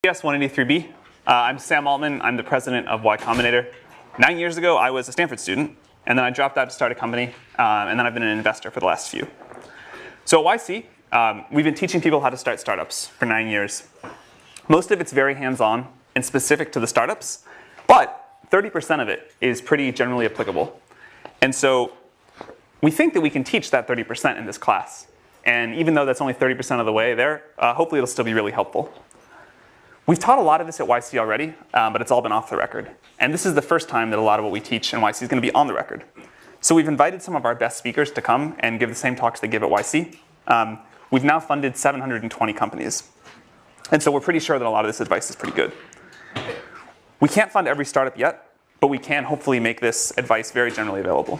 Yes, 183B. I'm Sam Altman. I'm the president of Y Combinator. 9 years ago, I was a Stanford student, and then I dropped out to start a company, and then I've been an investor for the last few. So at YC, we've been teaching people how to start startups for 9 years. Most of it's very hands-on and specific to the startups, but 30% of it is pretty generally applicable. And so we think that we can teach that 30% in this class. And even though that's only 30% of the way there, hopefully it'll still be really helpful. We've taught a lot of this at YC already, but it's all been off the record. And this is the first time that a lot of what we teach in YC is going to be on the record. So we've invited some of our best speakers to come and give the same talks they give at YC. We've now funded 720 companies. And so we're pretty sure that a lot of this advice is pretty good. We can't fund every startup yet, but we can hopefully make this advice very generally available.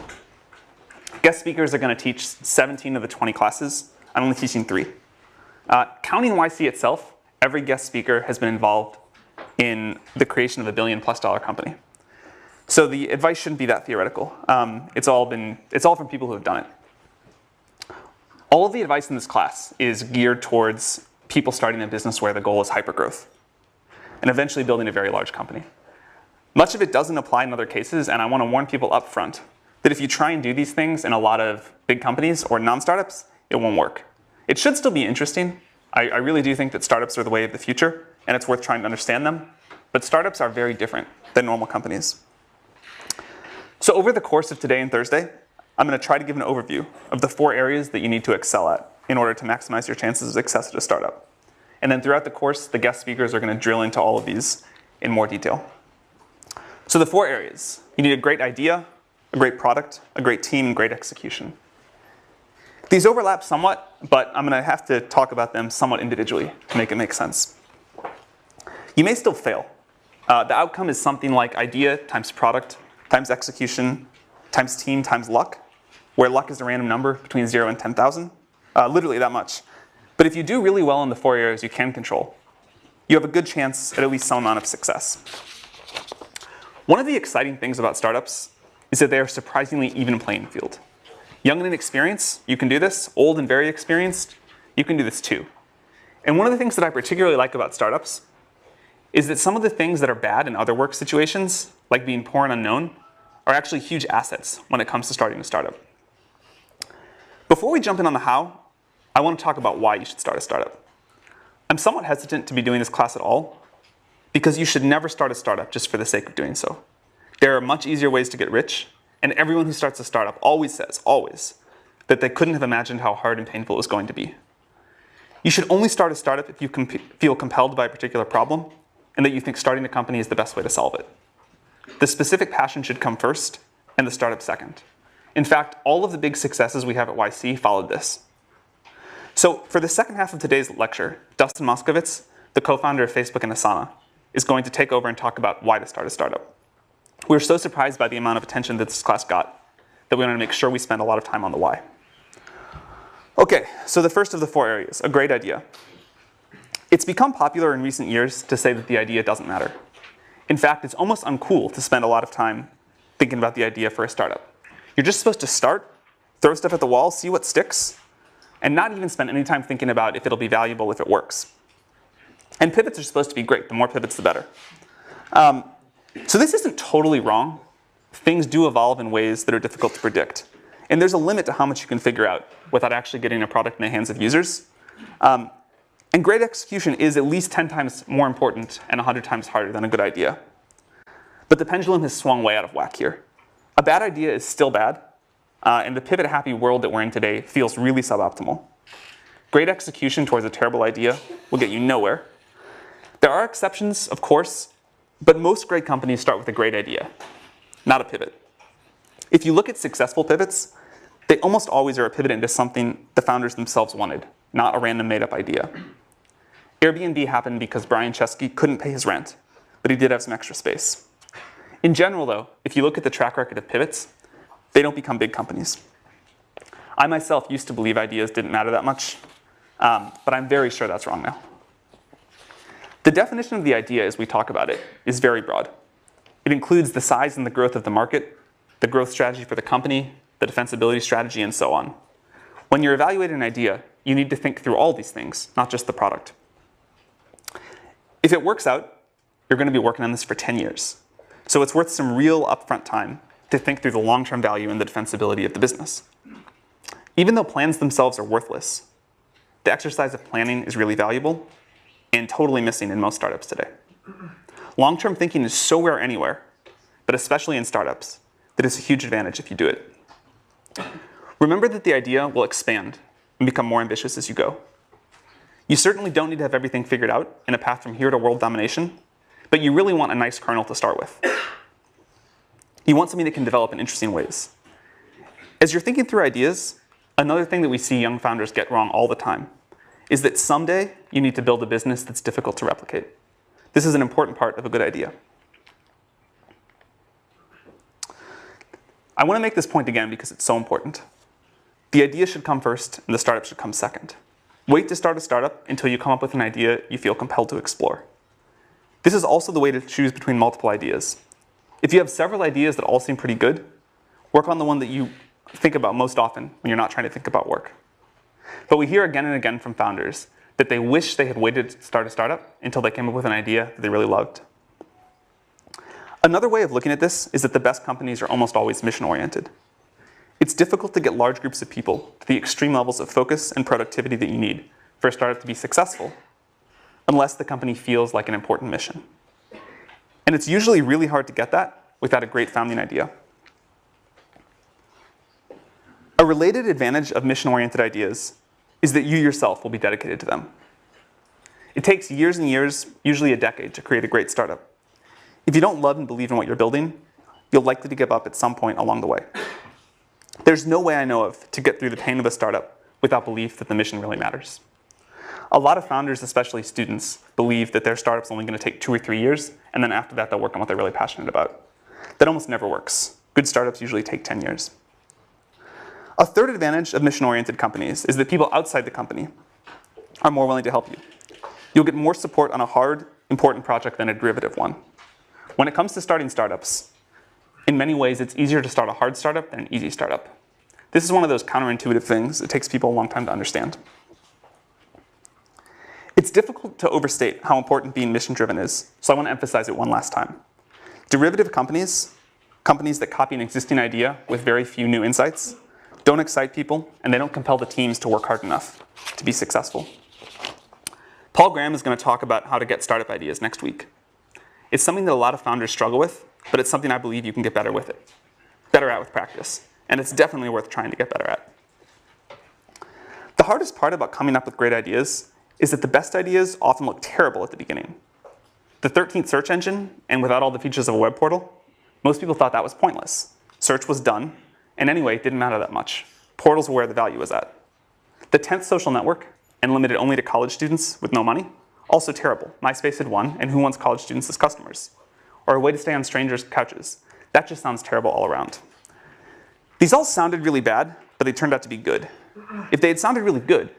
Guest speakers are going to teach 17 of the 20 classes. I'm only teaching 3. Counting YC itself, every guest speaker has been involved in the creation of a $1 billion+ company. So the advice shouldn't be that theoretical. It's all from people who have done it. All of the advice in this class is geared towards people starting a business where the goal is hypergrowth and eventually building a very large company. Much of it doesn't apply in other cases, and I want to warn people up front that if you try and do these things in a lot of big companies or non-startups, it won't work. It should still be interesting. I really do think that startups are the way of the future, and it's worth trying to understand them. But startups are very different than normal companies. So over the course of today and Thursday, I'm going to try to give an overview of the 4 areas that you need to excel at in order to maximize your chances of success at a startup. And then throughout the course, the guest speakers are going to drill into all of these in more detail. So the 4 areas. You need a great idea, a great product, a great team, and great execution. These overlap somewhat, but I'm going to have to talk about them somewhat individually to make it make sense. You may still fail. The outcome is something like idea times product times execution times team times luck, where luck is a random number between 0 and 10,000, literally that much. But if you do really well in the 4 areas you can control, you have a good chance at least some amount of success. One of the exciting things about startups is that they are surprisingly even playing field. Young and inexperienced, you can do this. Old and very experienced, you can do this too. And one of the things that I particularly like about startups is that some of the things that are bad in other work situations, like being poor and unknown, are actually huge assets when it comes to starting a startup. Before we jump in on the how, I want to talk about why you should start a startup. I'm somewhat hesitant to be doing this class at all, because you should never start a startup just for the sake of doing so. There are much easier ways to get rich, and everyone who starts a startup always says, that they couldn't have imagined how hard and painful it was going to be. You should only start a startup if you feel compelled by a particular problem, and that you think starting a company is the best way to solve it. The specific passion should come first, and the startup second. In fact, all of the big successes we have at YC followed this. So for the second half of today's lecture, Dustin Moskovitz, the co-founder of Facebook and Asana, is going to take over and talk about why to start a startup. We were so surprised by the amount of attention that this class got that we wanted to make sure we spend a lot of time on the why. Okay, so the first of the 4 areas, a great idea. It's become popular in recent years to say that the idea doesn't matter. In fact, it's almost uncool to spend a lot of time thinking about the idea for a startup. You're just supposed to start, throw stuff at the wall, see what sticks, and not even spend any time thinking about if it'll be valuable if it works. And pivots are supposed to be great. The more pivots, the better. So this isn't totally wrong. Things do evolve in ways that are difficult to predict. And there's a limit to how much you can figure out without actually getting a product in the hands of users. And great execution is at least 10 times more important and 100 times harder than a good idea. But the pendulum has swung way out of whack here. A bad idea is still bad, and the pivot-happy world that we're in today feels really suboptimal. Great execution towards a terrible idea will get you nowhere. There are exceptions, of course, but most great companies start with a great idea, not a pivot. If you look at successful pivots, they almost always are a pivot into something the founders themselves wanted, not a random made-up idea. Airbnb happened because Brian Chesky couldn't pay his rent, but he did have some extra space. In general, though, if you look at the track record of pivots, they don't become big companies. I myself used to believe ideas didn't matter that much, but I'm very sure that's wrong now. The definition of the idea as we talk about it is very broad. It includes the size and the growth of the market, the growth strategy for the company, the defensibility strategy, and so on. When you're evaluating an idea, you need to think through all these things, not just the product. If it works out, you're going to be working on this for 10 years. So it's worth some real upfront time to think through the long-term value and the defensibility of the business. Even though plans themselves are worthless, the exercise of planning is really valuable and totally missing in most startups today. Long-term thinking is so rare anywhere, but especially in startups, that it's a huge advantage if you do it. Remember that the idea will expand and become more ambitious as you go. You certainly don't need to have everything figured out in a path from here to world domination, but you really want a nice kernel to start with. You want something that can develop in interesting ways. As you're thinking through ideas, another thing that we see young founders get wrong all the time is that someday you need to build a business that's difficult to replicate. This is an important part of a good idea. I want to make this point again because it's so important. The idea should come first and the startup should come second. Wait to start a startup until you come up with an idea you feel compelled to explore. This is also the way to choose between multiple ideas. If you have several ideas that all seem pretty good, work on the one that you think about most often when you're not trying to think about work. But we hear again and again from founders that they wish they had waited to start a startup until they came up with an idea that they really loved. Another way of looking at this is that the best companies are almost always mission-oriented. It's difficult to get large groups of people to the extreme levels of focus and productivity that you need for a startup to be successful, unless the company feels like an important mission. And it's usually really hard to get that without a great founding idea. A related advantage of mission-oriented ideas is that you yourself will be dedicated to them. It takes years and years, usually a decade, to create a great startup. If you don't love and believe in what you're building, you're likely to give up at some point along the way. There's no way I know of to get through the pain of a startup without belief that the mission really matters. A lot of founders, especially students, believe that their startup's only going to take 2 or 3 years, and then after that they'll work on what they're really passionate about. That almost never works. Good startups usually take 10 years. A third advantage of mission-oriented companies is that people outside the company are more willing to help you. You'll get more support on a hard, important project than a derivative one. When it comes to starting startups, in many ways it's easier to start a hard startup than an easy startup. This is one of those counterintuitive things that takes people a long time to understand. It's difficult to overstate how important being mission-driven is, so I want to emphasize it one last time. Derivative companies, companies that copy an existing idea with very few new insights, don't excite people, and they don't compel the teams to work hard enough to be successful. Paul Graham is going to talk about how to get startup ideas next week. It's something that a lot of founders struggle with, but it's something I believe you can get better at with practice, and it's definitely worth trying to get better at. The hardest part about coming up with great ideas is that the best ideas often look terrible at the beginning. The 13th search engine, and without all the features of a web portal, most people thought that was pointless. Search was done, and anyway, it didn't matter that much. Portals were where the value was at. The 10th social network, and limited only to college students with no money, also terrible. MySpace had won, and who wants college students as customers? Or a way to stay on strangers' couches. That just sounds terrible all around. These all sounded really bad, but they turned out to be good. If they had sounded really good,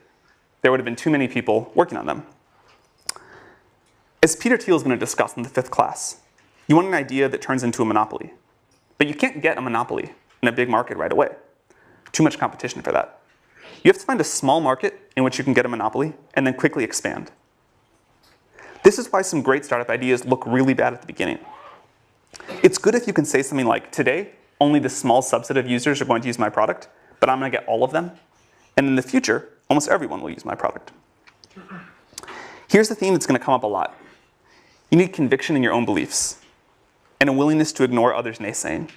there would have been too many people working on them. As Peter Thiel is going to discuss in the 5th class, you want an idea that turns into a monopoly. But you can't get a monopoly in a big market right away. Too much competition for that. You have to find a small market in which you can get a monopoly and then quickly expand. This is why some great startup ideas look really bad at the beginning. It's good if you can say something like, today, only the small subset of users are going to use my product, but I'm going to get all of them. And in the future, almost everyone will use my product. Here's the theme that's going to come up a lot. You need conviction in your own beliefs and a willingness to ignore others' naysaying.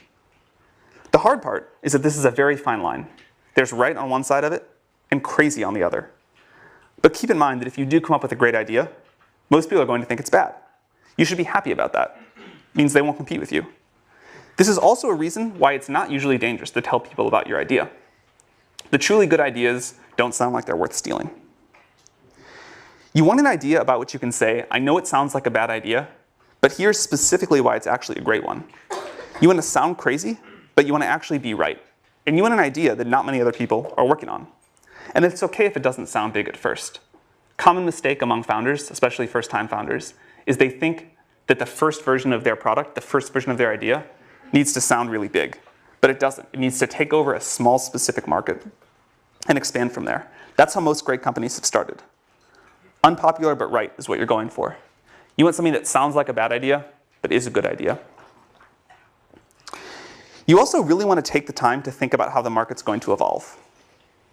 The hard part is that this is a very fine line. There's right on one side of it and crazy on the other. But keep in mind that if you do come up with a great idea, most people are going to think it's bad. You should be happy about that. It means they won't compete with you. This is also a reason why it's not usually dangerous to tell people about your idea. The truly good ideas don't sound like they're worth stealing. You want an idea about which you can say, I know it sounds like a bad idea, but here's specifically why it's actually a great one. You want to sound crazy, but you want to actually be right. And you want an idea that not many other people are working on. And it's okay if it doesn't sound big at first. Common mistake among founders, especially first-time founders, is they think that the first version of their product, the first version of their idea, needs to sound really big. But it doesn't. It needs to take over a small specific market and expand from there. That's how most great companies have started. Unpopular but right is what you're going for. You want something that sounds like a bad idea, but is a good idea. You also really want to take the time to think about how the market's going to evolve.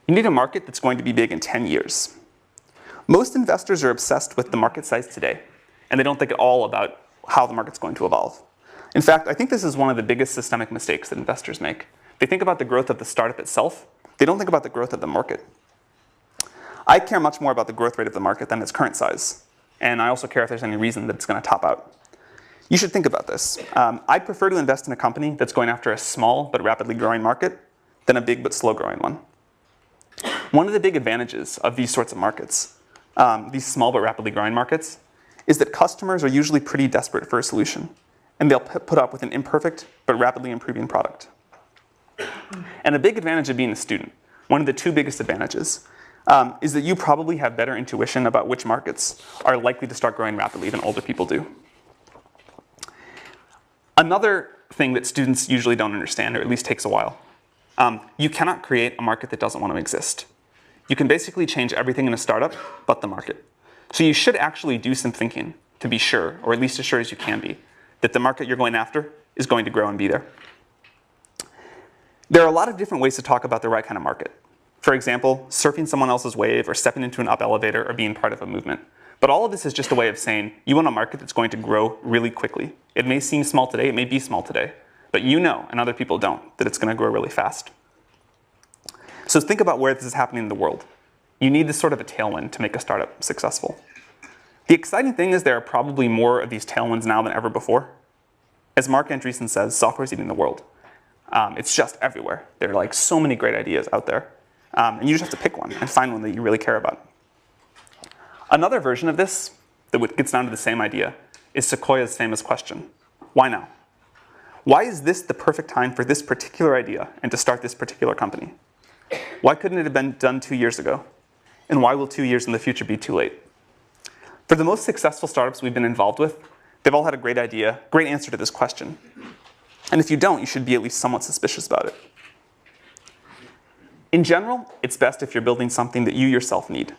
You need a market that's going to be big in 10 years. Most investors are obsessed with the market size today, and they don't think at all about how the market's going to evolve. In fact, I think this is one of the biggest systemic mistakes that investors make. They think about the growth of the startup itself. They don't think about the growth of the market. I care much more about the growth rate of the market than its current size. And I also care if there's any reason that it's going to top out. You should think about this. I'd prefer to invest in a company that's going after a small but rapidly growing market than a big but slow growing one. One of the big advantages of these sorts of markets, these small but rapidly growing markets, is that customers are usually pretty desperate for a solution. And they'll put up with an imperfect but rapidly improving product. And a big advantage of being a student, one of the two biggest advantages, is that you probably have better intuition about which markets are likely to start growing rapidly than older people do. Another thing that students usually don't understand, or at least takes a while, you cannot create a market that doesn't want to exist. You can basically change everything in a startup but the market. So you should actually do some thinking to be sure, or at least as sure as you can be, that the market you're going after is going to grow and be there. There are a lot of different ways to talk about the right kind of market. For example, surfing someone else's wave, or stepping into an up elevator, or being part of a movement. But all of this is just a way of saying you want a market that's going to grow really quickly. It may seem small today, it may be small today, but you know, and other people don't, that it's going to grow really fast. So think about where this is happening in the world. You need this sort of a tailwind to make a startup successful. The exciting thing is there are probably more of these tailwinds now than ever before. As Mark Andreessen says, software's eating the world. It's just everywhere. There are like so many great ideas out there. And you just have to pick one and find one that you really care about. Another version of this that gets down to the same idea is Sequoia's famous question, why now? Why is this the perfect time for this particular idea and to start this particular company? Why couldn't it have been done 2 years ago? And why will 2 years in the future be too late? For the most successful startups we've been involved with, they've all had a great idea, great answer to this question. And if you don't, you should be at least somewhat suspicious about it. In general, it's best if you're building something that you yourself need.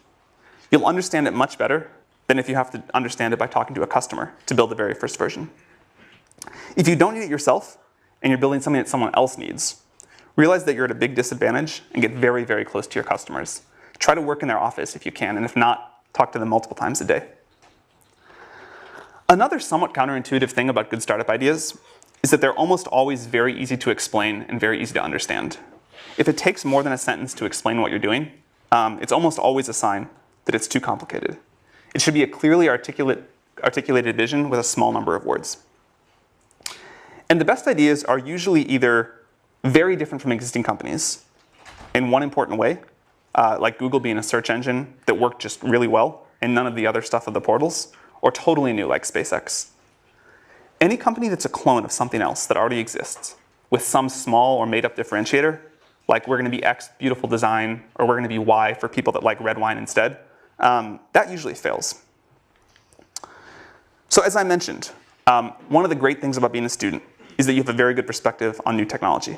You'll understand it much better than if you have to understand it by talking to a customer to build the very first version. If you don't need it yourself, and you're building something that someone else needs, realize that you're at a big disadvantage and get very, very close to your customers. Try to work in their office if you can, and if not, talk to them multiple times a day. Another somewhat counterintuitive thing about good startup ideas is that they're almost always very easy to explain and very easy to understand. If it takes more than a sentence to explain what you're doing, it's almost always a sign that it's too complicated. It should be a clearly articulated vision with a small number of words. And the best ideas are usually either very different from existing companies in one important way, like Google being a search engine that worked just really well and none of the other stuff of the portals, or totally new like SpaceX. Any company that's a clone of something else that already exists with some small or made up differentiator, like we're going to be X beautiful design, or we're going to be Y for people that like red wine instead, that usually fails. So as I mentioned, one of the great things about being a student is that you have a very good perspective on new technology.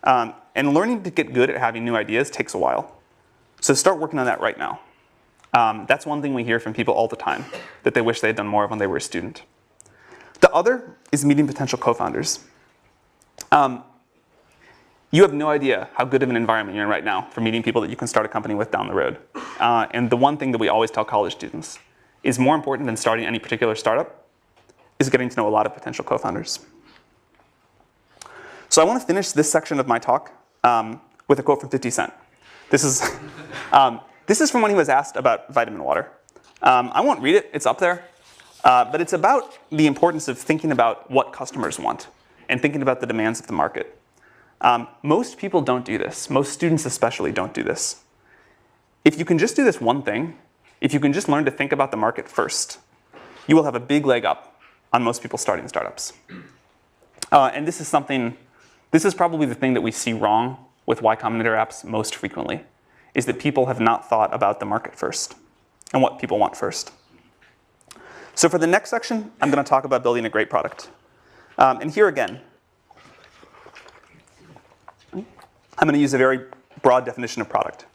And learning to get good at having new ideas takes a while. So start working on that right now. That's one thing we hear from people all the time, that they wish they had done more of when they were a student. The other is meeting potential co-founders. You have no idea how good of an environment you're in right now for meeting people that you can start a company with down the road. And the one thing that we always tell college students is more important than starting any particular startup is getting to know a lot of potential co-founders. So I want to finish this section of my talk with a quote from 50 Cent. This is from when he was asked about vitamin water. I won't read it, it's up there. But it's about the importance of thinking about what customers want and thinking about the demands of the market. Most people don't do this. Most students especially don't do this. If you can just do this one thing, if you can just learn to think about the market first, you will have a big leg up on most people starting startups. And this is probably the thing that we see wrong with Y Combinator apps most frequently, is that people have not thought about the market first and what people want first. So for the next section, I'm going to talk about building a great product. And here again, I'm going to use a very broad definition of product.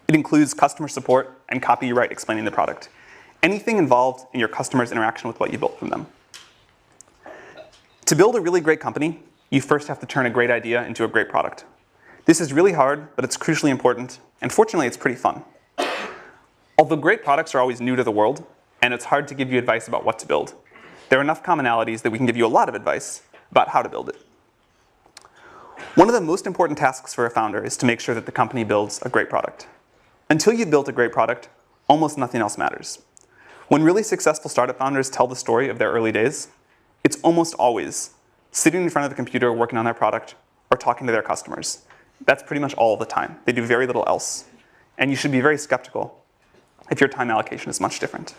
It includes customer support and copyright explaining the product. anything involved in your customer's interaction with what you built from them. To build a really great company, you first have to turn a great idea into a great product. This is really hard, but it's crucially important, and fortunately, it's pretty fun. Although great products are always new to the world, and it's hard to give you advice about what to build, there are enough commonalities that we can give you a lot of advice about how to build it. One of the most important tasks for a founder is to make sure that the company builds a great product. Until you've built a great product, almost nothing else matters. When really successful startup founders tell the story of their early days, it's almost always sitting in front of the computer working on their product or talking to their customers. That's pretty much all the time. They do very little else. And you should be very skeptical if your time allocation is much different.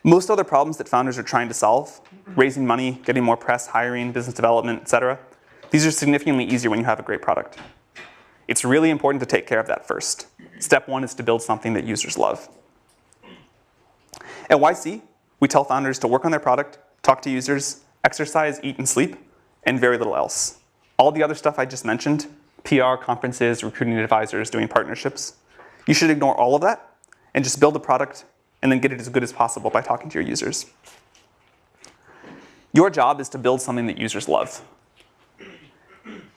Most other problems that founders are trying to solve, raising money, getting more press, hiring, business development, etc., these are significantly easier when you have a great product. It's really important to take care of that first. Step one is to build something that users love. At YC, we tell founders to work on their product, talk to users, exercise, eat, and sleep, and very little else. All the other stuff I just mentioned, PR, conferences, recruiting advisors, doing partnerships, you should ignore all of that and just build a product and then get it as good as possible by talking to your users. Your job is to build something that users love.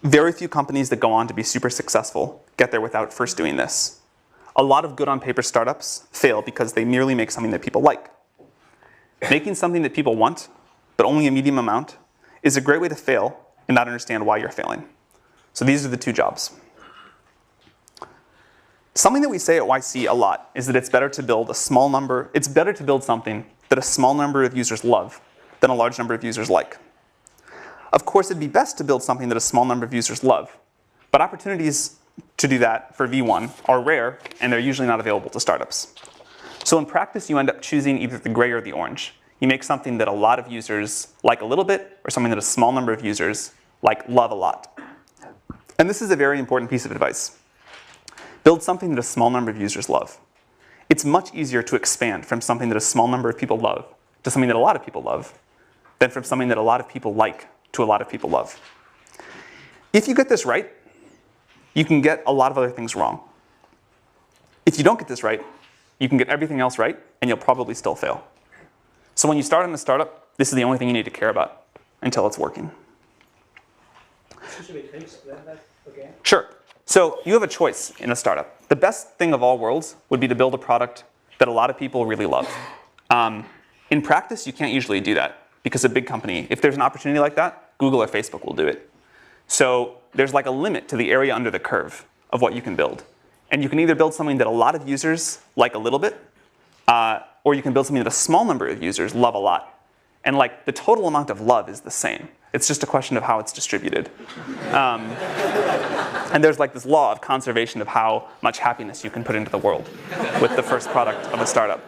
Very few companies that go on to be super successful get there without first doing this. A lot of good on paper startups fail because they merely make something that people like. Making something that people want, but only a medium amount, is a great way to fail and not understand why you're failing. So these are the two jobs. Something that we say at YC a lot is that it's better to build something that a small number of users love than a large number of users like. Of course, it'd be best to build something that a small number of users love, but opportunities to do that for V1 are rare, and they're usually not available to startups. So in practice, you end up choosing either the gray or the orange. You make something that a lot of users like a little bit, or something that a small number of users love a lot. And this is a very important piece of advice. Build something that a small number of users love. It's much easier to expand from something that a small number of people love to something that a lot of people love than from something that a lot of people like to a lot of people love. If you get this right, you can get a lot of other things wrong. If you don't get this right, you can get everything else right, and you'll probably still fail. So when you start on a startup, this is the only thing you need to care about until it's working. Can you explain that again? Sure. So you have a choice in a startup. The best thing of all worlds would be to build a product that a lot of people really love. In practice, you can't usually do that because a big company, if there's an opportunity like that, Google or Facebook will do it. So there's like a limit to the area under the curve of what you can build. And you can either build something that a lot of users like a little bit, or you can build something that a small number of users love a lot. And the total amount of love is the same. It's just a question of how it's distributed. And there's this law of conservation of how much happiness you can put into the world with the first product of a startup.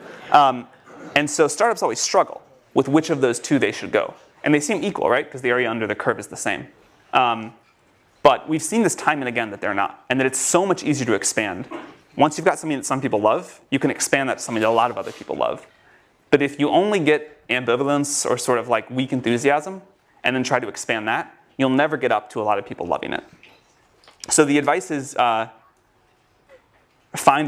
And so startups always struggle with which of those two they should go. And they seem equal, right? Because the area under the curve is the same. But we've seen this time and again that they're not, and that it's so much easier to expand. Once you've got something that some people love, you can expand that to something that a lot of other people love. But if you only get ambivalence or sort of weak enthusiasm, and then try to expand that, you'll never get up to a lot of people loving it. So the advice is find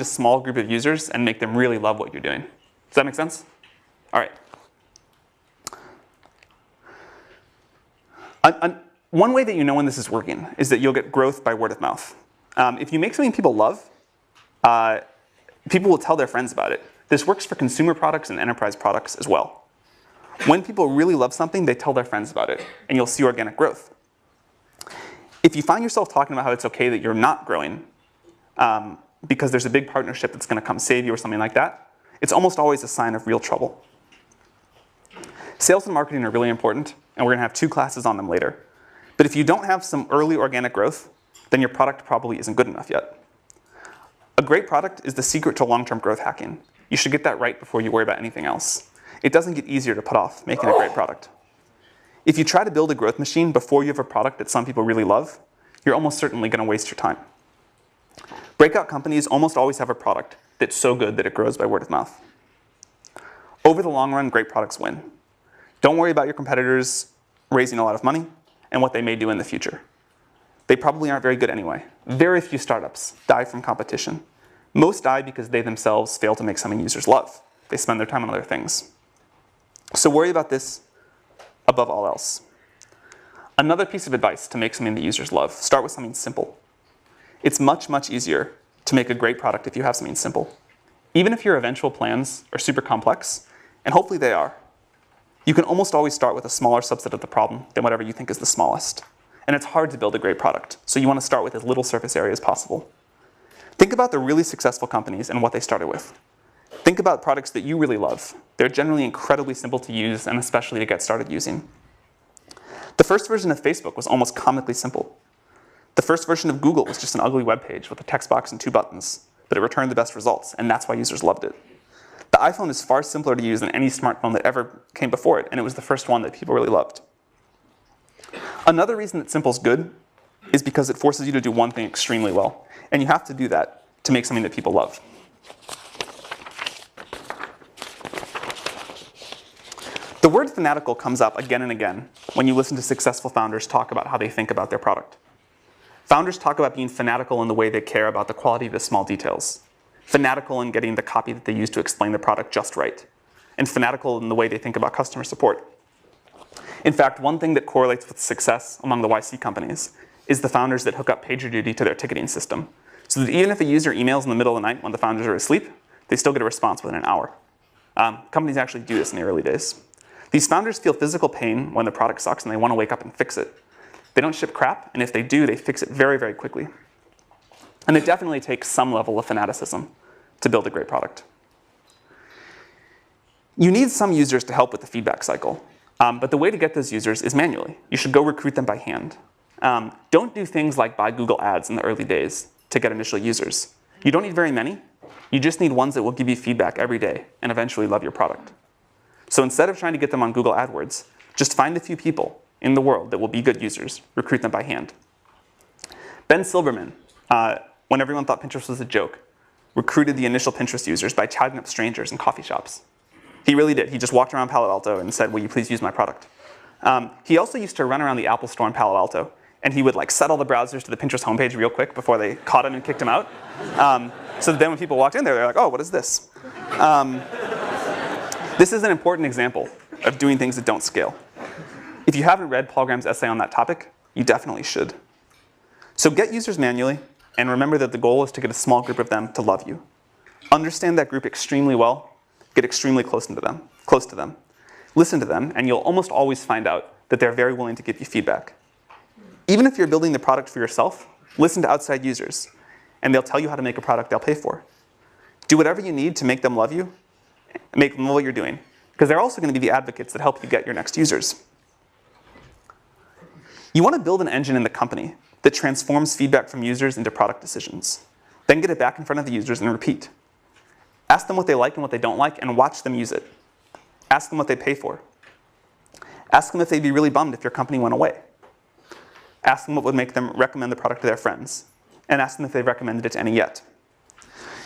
a small group of users and make them really love what you're doing. Does that make sense? All right. One way that you know when this is working is that you'll get growth by word of mouth. If you make something people love, people will tell their friends about it. This works for consumer products and enterprise products as well. When people really love something, they tell their friends about it, and you'll see organic growth. If you find yourself talking about how it's okay that you're not growing because there's a big partnership that's going to come save you or something like that, it's almost always a sign of real trouble. Sales and marketing are really important, and we're going to have 2 classes on them later. But if you don't have some early organic growth, then your product probably isn't good enough yet. A great product is the secret to long-term growth hacking. You should get that right before you worry about anything else. It doesn't get easier to put off making a great product. If you try to build a growth machine before you have a product that some people really love, you're almost certainly going to waste your time. Breakout companies almost always have a product that's so good that it grows by word of mouth. Over the long run, great products win. Don't worry about your competitors raising a lot of money and what they may do in the future. They probably aren't very good anyway. Very few startups die from competition. Most die because they themselves fail to make something users love. They spend their time on other things. So worry about this above all else. Another piece of advice to make something that users love, start with something simple. It's much, much easier to make a great product if you have something simple. Even if your eventual plans are super complex, and hopefully they are, you can almost always start with a smaller subset of the problem than whatever you think is the smallest. And it's hard to build a great product, so you want to start with as little surface area as possible. Think about the really successful companies and what they started with. Think about products that you really love. They're generally incredibly simple to use, and especially to get started using. The first version of Facebook was almost comically simple. The first version of Google was just an ugly web page with a text box and 2 buttons, but it returned the best results, and that's why users loved it. The iPhone is far simpler to use than any smartphone that ever came before it, and it was the first one that people really loved. Another reason that simple is good is because it forces you to do one thing extremely well, and you have to do that to make something that people love. The word fanatical comes up again and again when you listen to successful founders talk about how they think about their product. Founders talk about being fanatical in the way they care about the quality of the small details, fanatical in getting the copy that they use to explain the product just right, and fanatical in the way they think about customer support. In fact, one thing that correlates with success among the YC companies is the founders that hook up PagerDuty to their ticketing system, so that even if a user emails in the middle of the night when the founders are asleep, they still get a response within an hour. Companies actually do this in the early days. These founders feel physical pain when the product sucks and they want to wake up and fix it. They don't ship crap, and if they do, they fix it very, very quickly. And it definitely takes some level of fanaticism to build a great product. You need some users to help with the feedback cycle, but the way to get those users is manually. You should go recruit them by hand. Don't do things like buy Google Ads in the early days to get initial users. You don't need very many. You just need ones that will give you feedback every day and eventually love your product. So instead of trying to get them on Google AdWords, just find a few people in the world that will be good users, recruit them by hand. Ben Silverman, when everyone thought Pinterest was a joke, recruited the initial Pinterest users by chatting up strangers in coffee shops. He really did. He just walked around Palo Alto and said, will you please use my product? He also used to run around the Apple store in Palo Alto, and he would set all the browsers to the Pinterest homepage real quick before they caught him and kicked him out. So then when people walked in there, they're like, oh, what is this? This is an important example of doing things that don't scale. If you haven't read Paul Graham's essay on that topic, you definitely should. So get users manually, and remember that the goal is to get a small group of them to love you. Understand that group extremely well, get extremely close to them. Listen to them, and you'll almost always find out that they're very willing to give you feedback. Even if you're building the product for yourself, listen to outside users, and they'll tell you how to make a product they'll pay for. Do whatever you need to make them love you, make them know what you're doing, because they're also going to be the advocates that help you get your next users. You want to build an engine in the company that transforms feedback from users into product decisions. Then get it back in front of the users and repeat. Ask them what they like and what they don't like, and watch them use it. Ask them what they pay for. Ask them if they'd be really bummed if your company went away. Ask them what would make them recommend the product to their friends, and ask them if they've recommended it to any yet.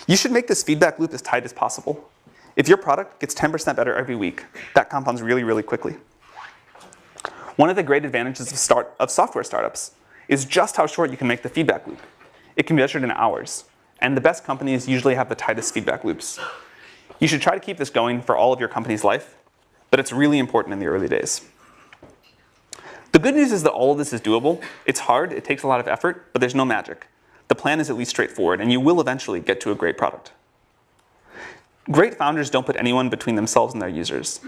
You should make this feedback loop as tight as possible. If your product gets 10% better every week, that compounds really, really quickly. One of the great advantages of software startups is just how short you can make the feedback loop. It can be measured in hours, and the best companies usually have the tightest feedback loops. You should try to keep this going for all of your company's life, but it's really important in the early days. The good news is that all of this is doable. It's hard, it takes a lot of effort, but there's no magic. The plan is at least straightforward, and you will eventually get to a great product. Great founders don't put anyone between themselves and their users.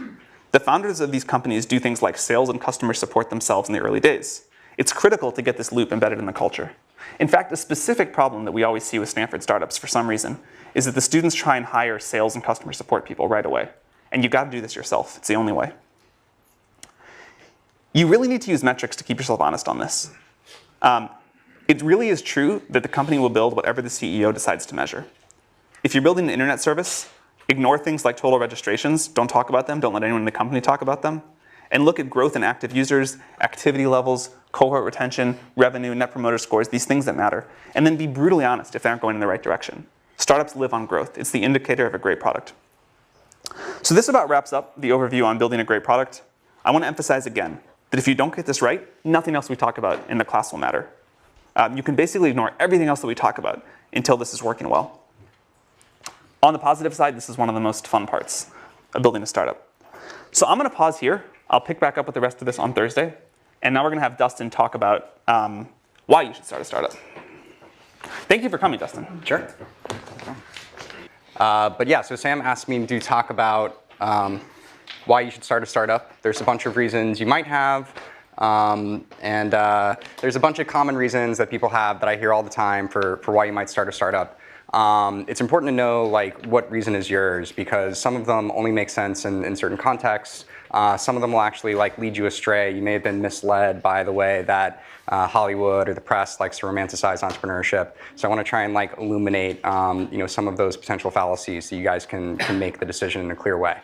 The founders of these companies do things like sales and customer support themselves in the early days. It's critical to get this loop embedded in the culture. In fact, a specific problem that we always see with Stanford startups for some reason is that the students try and hire sales and customer support people right away. And you've got to do this yourself. It's the only way. You really need to use metrics to keep yourself honest on this. It really is true that the company will build whatever the CEO decides to measure. If you're building an internet service, ignore things like total registrations. Don't talk about them. Don't let anyone in the company talk about them. And look at growth in active users, activity levels, cohort retention, revenue, net promoter scores, these things that matter. And then be brutally honest if they aren't going in the right direction. Startups live on growth. It's the indicator of a great product. So this about wraps up the overview on building a great product. I want to emphasize again that if you don't get this right, nothing else we talk about in the class will matter. You can basically ignore everything else that we talk about until this is working well. On the positive side, this is one of the most fun parts of building a startup. So I'm going to pause here. I'll pick back up with the rest of this on Thursday. And now we're going to have Dustin talk about why you should start a startup. Thank you for coming, Dustin. Sure. But yeah, so Sam asked me to talk about why you should start a startup. There's a bunch of reasons you might have. There's a bunch of common reasons that people have that I hear all the time for why you might start a startup. It's important to know like what reason is yours, because some of them only make sense in certain contexts. Some of them will actually like lead you astray. You may have been misled by the way that Hollywood or the press likes to romanticize entrepreneurship. So I want to try and like illuminate some of those potential fallacies so you guys can make the decision in a clear way.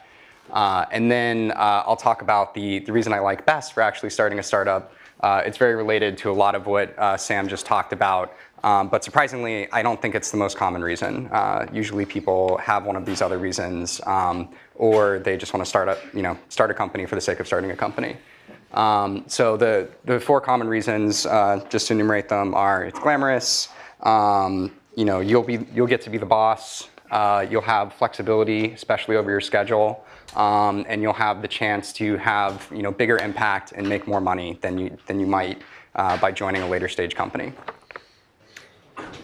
And then I'll talk about the reason I like best for actually starting a startup. It's very related to a lot of what Sam just talked about. But surprisingly, I don't think it's the most common reason. Usually people have one of these other reasons, or they just want to start a company for the sake of starting a company. So the four common reasons, just to enumerate them, are it's glamorous, you'll get to be the boss, you'll have flexibility, especially over your schedule, and you'll have the chance to have bigger impact and make more money than you might by joining a later stage company.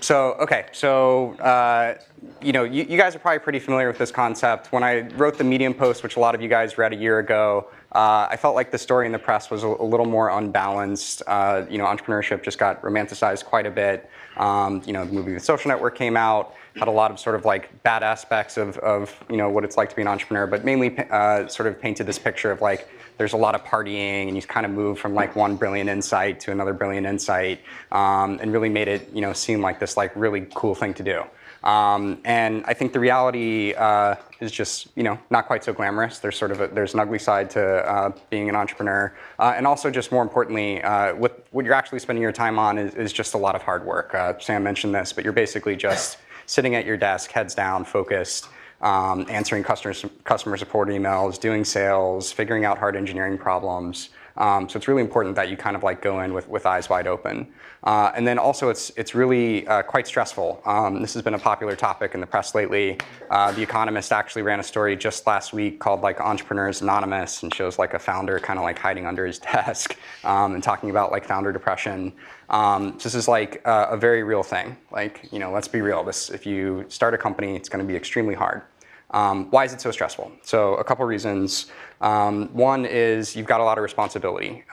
So, okay, you guys are probably pretty familiar with this concept. When I wrote the Medium post, which a lot of you guys read a year ago, I felt like the story in the press was a little more unbalanced. Entrepreneurship just got romanticized quite a bit. The movie The Social Network came out, had a lot of sort of like bad aspects of what it's like to be an entrepreneur, but mainly sort of painted this picture of like there's a lot of partying and you kind of move from like one brilliant insight to another brilliant insight, and really made it seem like this like really cool thing to do. And I think the reality is just not quite so glamorous. There's there's an ugly side to being an entrepreneur, and also just more importantly, what you're actually spending your time on is just a lot of hard work. Sam mentioned this, but you're basically just sitting at your desk, heads down, focused, answering customer support emails, doing sales, figuring out hard engineering problems. So it's really important that you kind of like go in with eyes wide open. And then also it's really quite stressful. This has been a popular topic in the press lately. The Economist actually ran a story just last week called like Entrepreneurs Anonymous, and shows like a founder kind of like hiding under his desk and talking about like founder depression. This is like a very real thing. Like, let's be real. If you start a company, it's going to be extremely hard. Why is it so stressful? So a couple reasons. One is you've got a lot of responsibility.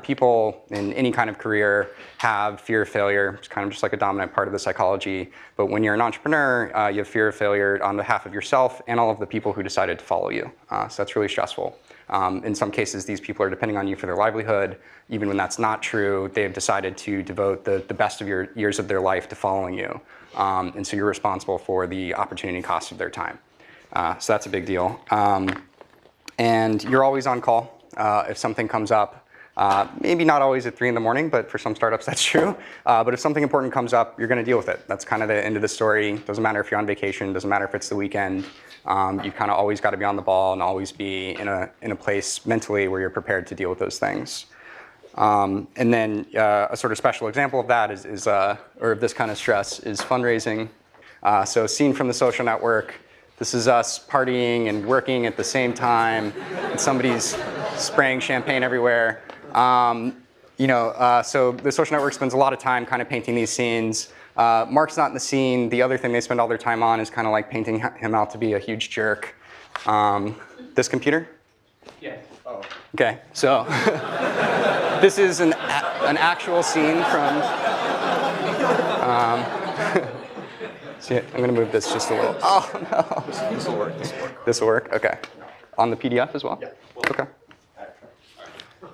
People in any kind of career have fear of failure. It's kind of just like a dominant part of the psychology. But when you're an entrepreneur, you have fear of failure on behalf of yourself and all of the people who decided to follow you. So that's really stressful. In some cases, these people are depending on you for their livelihood. Even when that's not true, they've decided to devote the best of your years of their life to following you. And so you're responsible for the opportunity cost of their time. So that's a big deal. And you're always on call if something comes up. Maybe not always at 3 in the morning, but for some startups that's true. But if something important comes up, you're going to deal with it. That's kind of the end of the story. Doesn't matter if you're on vacation. Doesn't matter if it's the weekend. You kind of always got to be on the ball and always be in a place mentally where you're prepared to deal with those things. And then a sort of special example of that or of this kind of stress is fundraising. So scene from The Social Network. This is us partying and working at the same time, and somebody's spraying champagne everywhere. So The Social Network spends a lot of time kind of painting these scenes. Mark's not in the scene. The other thing they spend all their time on is kind of like painting him out to be a huge jerk. This computer? Yeah. Oh. Okay, so this is an actual scene from. See, I'm going to move this just a little. Oh no. This will work. This will work. Okay. On the PDF as well. Yeah. Okay.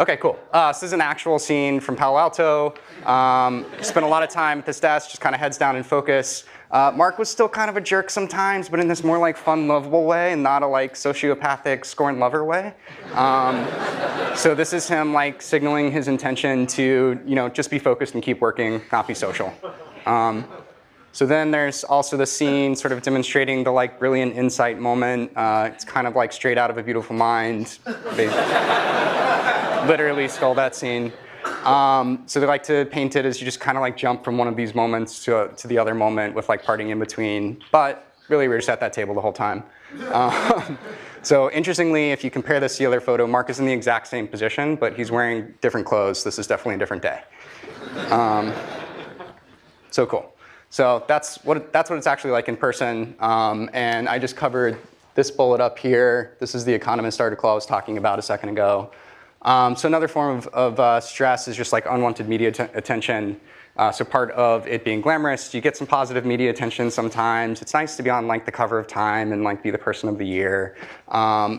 Okay, cool. So this is an actual scene from Palo Alto. Spent a lot of time at this desk, just kind of heads down and focus. Mark was still kind of a jerk sometimes, but in this more like fun, lovable way, and not a like sociopathic scorn lover way. So this is him like signaling his intention to just be focused and keep working, not be social. So then there's also the scene sort of demonstrating the like brilliant insight moment. It's kind of like straight out of A Beautiful Mind. They literally stole that scene. So they like to paint it as you just kind of like jump from one of these moments to the other moment with like parting in between. But Really, we were just at that table the whole time. So interestingly, if you compare this to the other photo, Mark is in the exact same position, but he's wearing different clothes. This is definitely a different day. So cool. So that's what it's actually like in person. And I just covered this bullet up here. This is the economist article I was talking about a second ago. So another form of stress is just like unwanted media attention. So part of it being glamorous, you get some positive media attention sometimes. It's nice to be on like the cover of Time and like be the person of the year.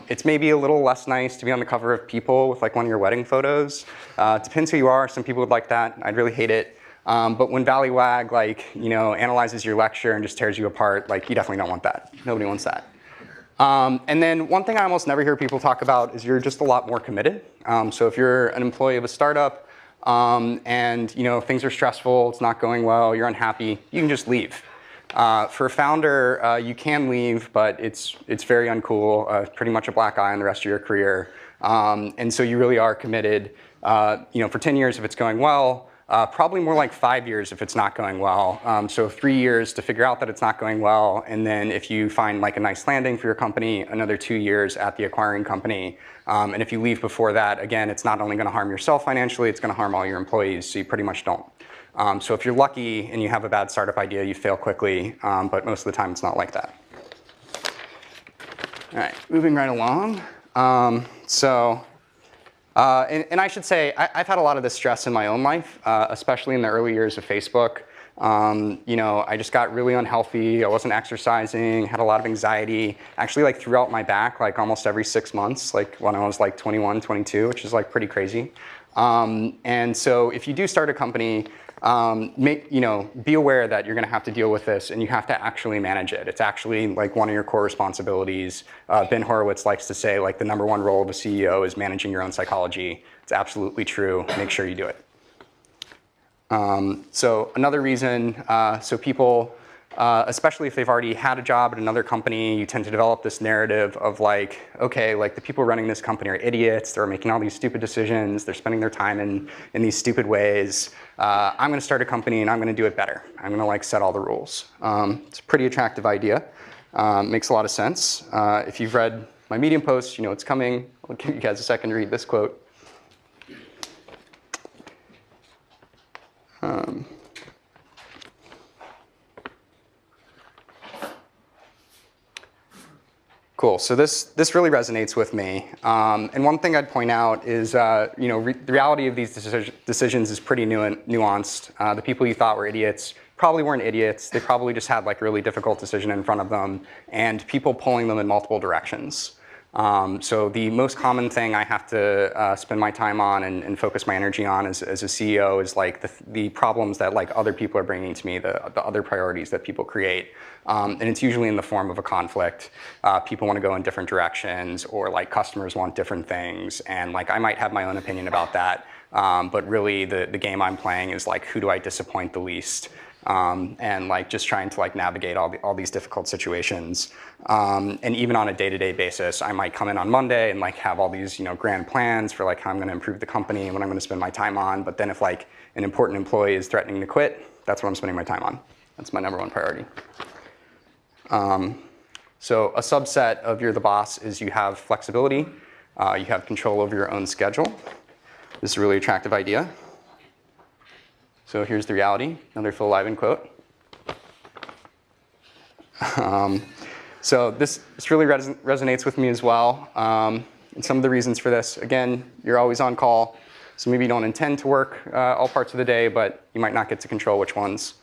It's maybe a little less nice to be on the cover of People with like one of your wedding photos. Depends who you are. Some people would like that. I'd really hate it. But when Valleywag like analyzes your lecture and just tears you apart, like you definitely don't want that. Nobody wants that. And then one thing I almost never hear people talk about is you're just a lot more committed. So if you're an employee of a startup and things are stressful, it's not going well, you're unhappy, you can just leave. For a founder, you can leave, but it's very uncool, pretty much a black eye on the rest of your career. And so you really are committed. For 10 years if it's going well, probably more like 5 years if it's not going well. So 3 years to figure out that it's not going well, and then if you find like a nice landing for your company, another 2 years at the acquiring company. And if you leave before that, again, it's not only going to harm yourself financially, it's going to harm all your employees, so you pretty much don't. So if you're lucky and you have a bad startup idea, you fail quickly, but most of the time it's not like that. All right, moving right along. And I should say, I've had a lot of this stress in my own life, especially in the early years of Facebook. I just got really unhealthy. I wasn't exercising, had a lot of anxiety, actually like threw out my back like almost every 6 months, like when I was like 21, 22, which is like pretty crazy. And so if you do start a company, be aware that you're going to have to deal with this and you have to actually manage it. It's actually like one of your core responsibilities. Ben Horowitz likes to say like the #1 role of a CEO is managing your own psychology. It's absolutely true. Make sure you do it. So another reason, so people, especially if they've already had a job at another company, you tend to develop this narrative of like, okay, like the people running this company are idiots. They're making all these stupid decisions. They're spending their time in these stupid ways. I'm going to start a company and I'm going to do it better. I'm going to like set all the rules. It's a pretty attractive idea. Makes a lot of sense. If you've read my Medium post, you know it's coming. I'll give you guys a second to read this quote. Cool. So this really resonates with me. And one thing I'd point out is, the reality of these decisions is pretty nuanced. The people you thought were idiots probably weren't idiots. They probably just had like a really difficult decision in front of them, and people pulling them in multiple directions. So the most common thing I have to spend my time on and focus my energy on as a CEO is like the problems that like other people are bringing to me, the other priorities that people create. And it's usually in the form of a conflict. People want to go in different directions, or like customers want different things. And like I might have my own opinion about that. But really the game I'm playing is like, who do I disappoint the least? And like just trying to like navigate all these difficult situations. And even on a day-to-day basis, I might come in on Monday and like have all these grand plans for like how I'm going to improve the company and what I'm going to spend my time on. But then if like an important employee is threatening to quit, that's what I'm spending my time on. That's my #1 priority. So a subset of you're the boss is you have flexibility. You have control over your own schedule. This is a really attractive idea. So here's the reality, another Phil Liven quote. So this really resonates with me as well. And some of the reasons for this, again, you're always on call. So maybe you don't intend to work all parts of the day, but you might not get to control which ones.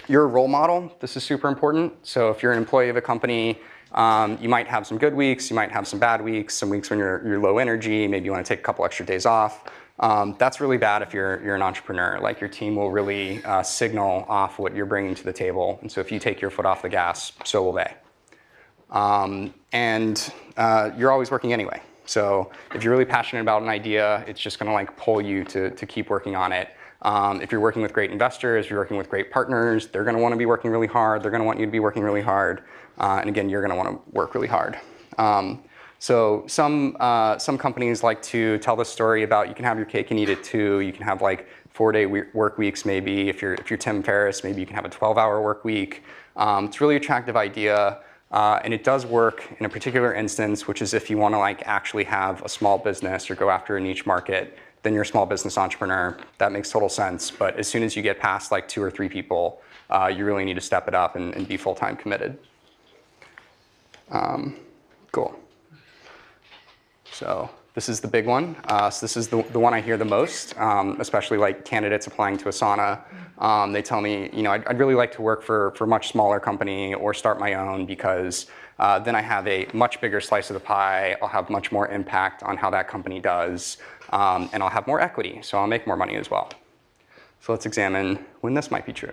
You're a role model. This is super important. So if you're an employee of a company, you might have some good weeks, you might have some bad weeks, some weeks when you're low energy, maybe you want to take a couple extra days off. That's really bad if you're an entrepreneur. Like your team will really signal off what you're bringing to the table. And so if you take your foot off the gas, so will they. You're always working anyway. So if you're really passionate about an idea, it's just going to like pull you to keep working on it. If you're working with great investors, you're working with great partners, they're going to want to be working really hard. They're going to want you to be working really hard. And again, you're going to want to work really hard. So some companies like to tell the story about you can have your cake and eat it too. You can have like 4-day work weeks maybe. If you're Tim Ferriss, maybe you can have a 12-hour work week. It's a really attractive idea, and it does work in a particular instance, which is if you want to like actually have a small business or go after a niche market, then you're a small business entrepreneur. That makes total sense. But as soon as you get past like 2 or 3 people, you really need to step it up and be full-time committed. Cool. So this is the big one. So this is the one I hear the most, especially like candidates applying to Asana. They tell me, you know, I'd really like to work for a much smaller company or start my own because then I have a much bigger slice of the pie. I'll have much more impact on how that company does, and I'll have more equity, so I'll make more money as well. So let's examine when this might be true.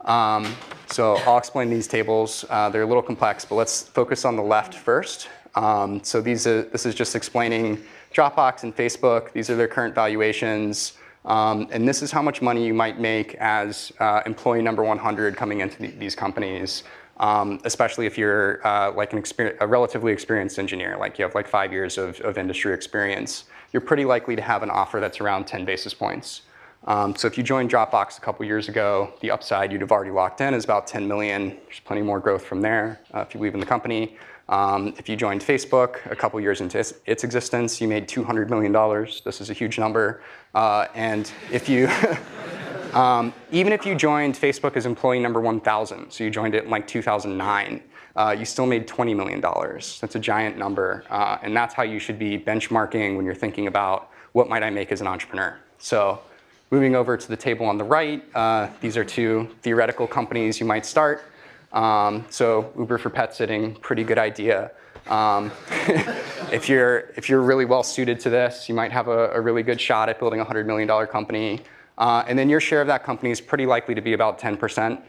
So I'll explain these tables. They're a little complex, but let's focus on the left first. So this is just explaining Dropbox and Facebook. These are their current valuations. And this is how much money you might make as employee number 100 coming into these companies, especially if you're like a relatively experienced engineer, like you have like 5 years of industry experience. You're pretty likely to have an offer that's around 10 basis points. So if you joined Dropbox a couple years ago, the upside you'd have already locked in is about 10 million. There's plenty more growth from there if you leave in the company. If you joined Facebook a couple years into its existence, you made $200 million. This is a huge number. And if you, even if you joined Facebook as employee number 1,000, so you joined it in like 2009, you still made $20 million. That's a giant number. And that's how you should be benchmarking when you're thinking about what might I make as an entrepreneur. So moving over to the table on the right, these are 2 theoretical companies you might start. So Uber for pet sitting, pretty good idea. If you're really well suited to this, you might have a really good shot at building a $100 million company. And then your share of that company is pretty likely to be about 10%.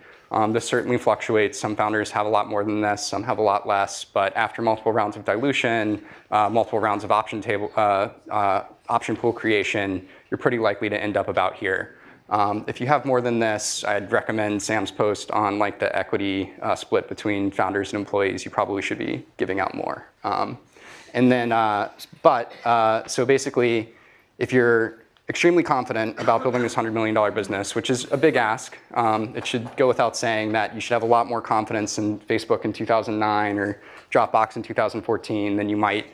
This certainly fluctuates. Some founders have a lot more than this, some have a lot less. But after multiple rounds of dilution, multiple rounds of option pool creation, you're pretty likely to end up about here. If you have more than this, I'd recommend Sam's post on like the equity split between founders and employees. You probably should be giving out more. So basically, if you're extremely confident about building this $100 million business, which is a big ask, it should go without saying that you should have a lot more confidence in Facebook in 2009 or Dropbox in 2014 than you might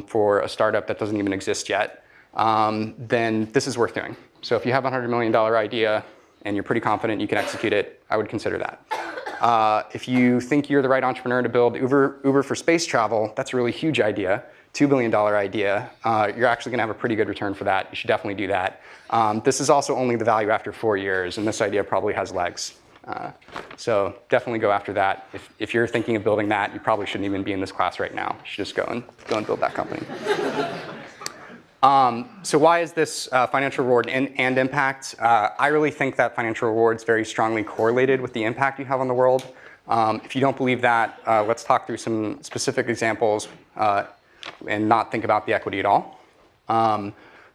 for a startup that doesn't even exist yet. Then this is worth doing. So if you have a $100 million idea and you're pretty confident you can execute it, I would consider that. If you think you're the right entrepreneur to build Uber for space travel, that's a really huge idea, $2 billion idea. You're actually going to have a pretty good return for that. You should definitely do that. This is also only the value after 4 years, and this idea probably has legs. So definitely go after that. If you're thinking of building that, you probably shouldn't even be in this class right now. You should just go and build that company. So why is this financial reward and impact? I really think that financial reward is very strongly correlated with the impact you have on the world. If you don't believe that, let's talk through some specific examples and not think about the equity at all.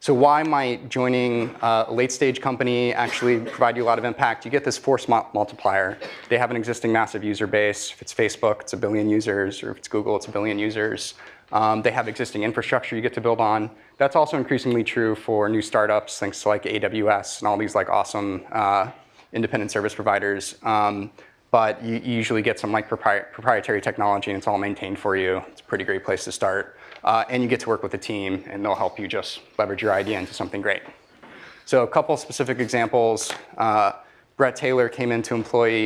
So why might joining a late-stage company actually provide you a lot of impact? You get this force multiplier. They have an existing massive user base. If it's Facebook, it's 1 billion users, or if it's Google, it's 1 billion users. They have existing infrastructure you get to build on. That's also increasingly true for new startups, thanks to like AWS and all these like awesome independent service providers. But you usually get some like proprietary technology and it's all maintained for you. It's a pretty great place to start. And you get to work with a team and they'll help you just leverage your idea into something great. So a couple specific examples. Brett Taylor came into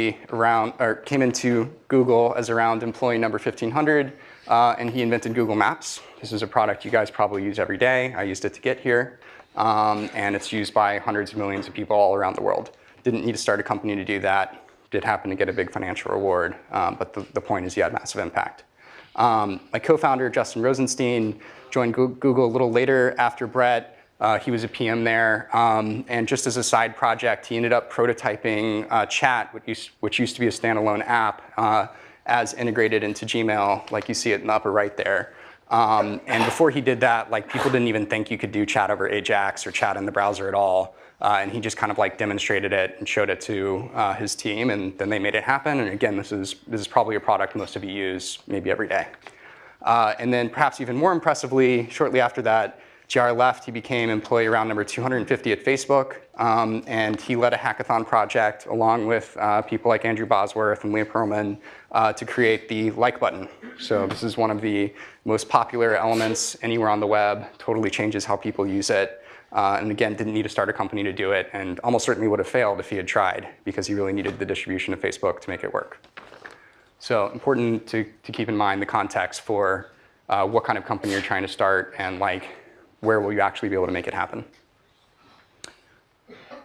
Google as around employee number 1,500, and he invented Google Maps. This is a product you guys probably use every day. I used it to get here, and it's used by hundreds of millions of people all around the world. Didn't need to start a company to do that. Did happen to get a big financial reward, but the point is you had massive impact. My co-founder, Justin Rosenstein, joined Google a little later after Brett. He was a PM there, and just as a side project, he ended up prototyping Chat, which used to be a standalone app, as integrated into Gmail, like you see it in the upper right there. And before he did that, like people didn't even think you could do chat over Ajax or chat in the browser at all. And he just kind of like demonstrated it and showed it to his team, and then they made it happen. And again, this is probably a product most of you use maybe every day. And then perhaps even more impressively, shortly after that, JR left. He became employee round number 250 at Facebook. And he led a hackathon project along with people like Andrew Bosworth and Leah Pearlman to create the like button. So this is one of the most popular elements anywhere on the web, totally changes how people use it. And again, didn't need to start a company to do it, and almost certainly would have failed if he had tried, because he really needed the distribution of Facebook to make it work. So important to keep in mind the context for what kind of company you're trying to start, and like where will you actually be able to make it happen.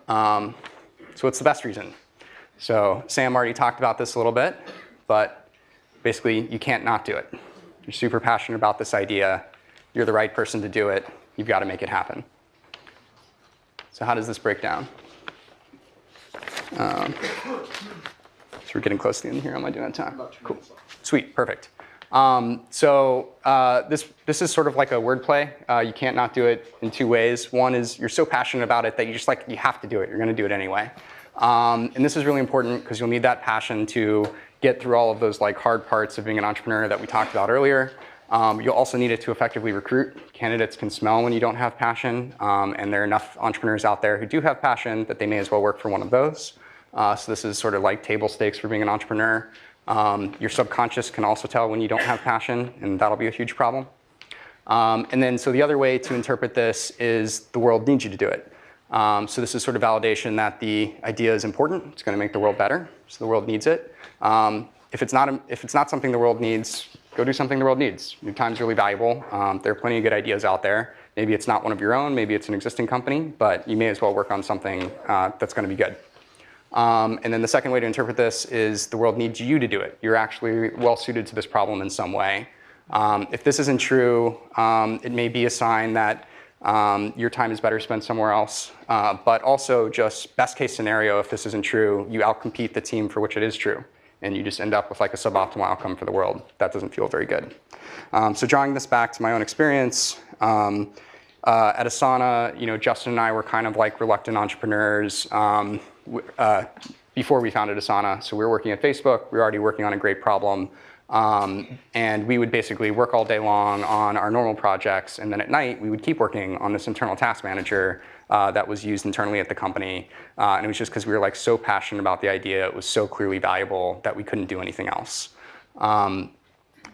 So what's the best reason? So Sam already talked about this a little bit, but basically you can't not do it. You're super passionate about this idea. You're the right person to do it. You've got to make it happen. So how does this break down? So we're getting close to the end here. Am I doing that time? Cool. Sweet, perfect. This is sort of like a wordplay. You can't not do it in two ways. One is you're so passionate about it that you have to do it. You're going to do it anyway. And this is really important because you'll need that passion to get through all of those like hard parts of being an entrepreneur that we talked about earlier. You'll also need it to effectively recruit. Candidates can smell when you don't have passion, and there are enough entrepreneurs out there who do have passion that they may as well work for one of those. So this is sort of like table stakes for being an entrepreneur. Your subconscious can also tell when you don't have passion, and that'll be a huge problem. And then so the other way to interpret this is the world needs you to do it. So this is sort of validation that the idea is important. It's going to make the world better, so the world needs it. If it's not something the world needs, go do something the world needs. Your time's really valuable. There are plenty of good ideas out there. Maybe it's not one of your own, maybe it's an existing company, but you may as well work on something that's going to be good. And then the second way to interpret this is the world needs you to do it. You're actually well suited to this problem in some way. If this isn't true, it may be a sign that your time is better spent somewhere else. But also just best case scenario, if this isn't true, you outcompete the team for which it is true. And you just end up with like a suboptimal outcome for the world. That doesn't feel very good. So drawing this back to my own experience, at Asana, Justin and I were kind of like reluctant entrepreneurs before we founded Asana. So we were working at Facebook. We were already working on a great problem. And we would basically work all day long on our normal projects. And then at night, we would keep working on this internal task manager that was used internally at the company. And it was just because we were like so passionate about the idea. It was so clearly valuable that we couldn't do anything else.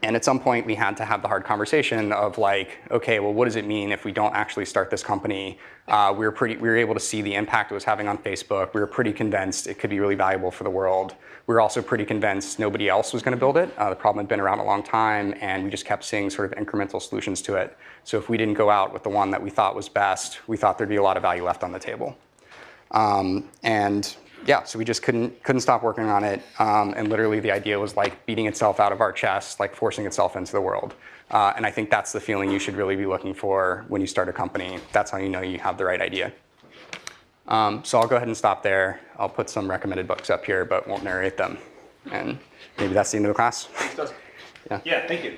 And at some point, we had to have the hard conversation of like, okay, well, what does it mean if we don't actually start this company? We were able to see the impact it was having on Facebook. We were pretty convinced it could be really valuable for the world. We were also pretty convinced nobody else was going to build it. The problem had been around a long time, and we just kept seeing sort of incremental solutions to it. So if we didn't go out with the one that we thought was best, we thought there'd be a lot of value left on the table. And yeah, so we just couldn't stop working on it. And literally the idea was like beating itself out of our chest, like forcing itself into the world. And I think that's the feeling you should really be looking for when you start a company. That's how you know you have the right idea. So I'll go ahead and stop there. I'll put some recommended books up here, but won't narrate them. And maybe that's the end of the class. Yeah, thank you.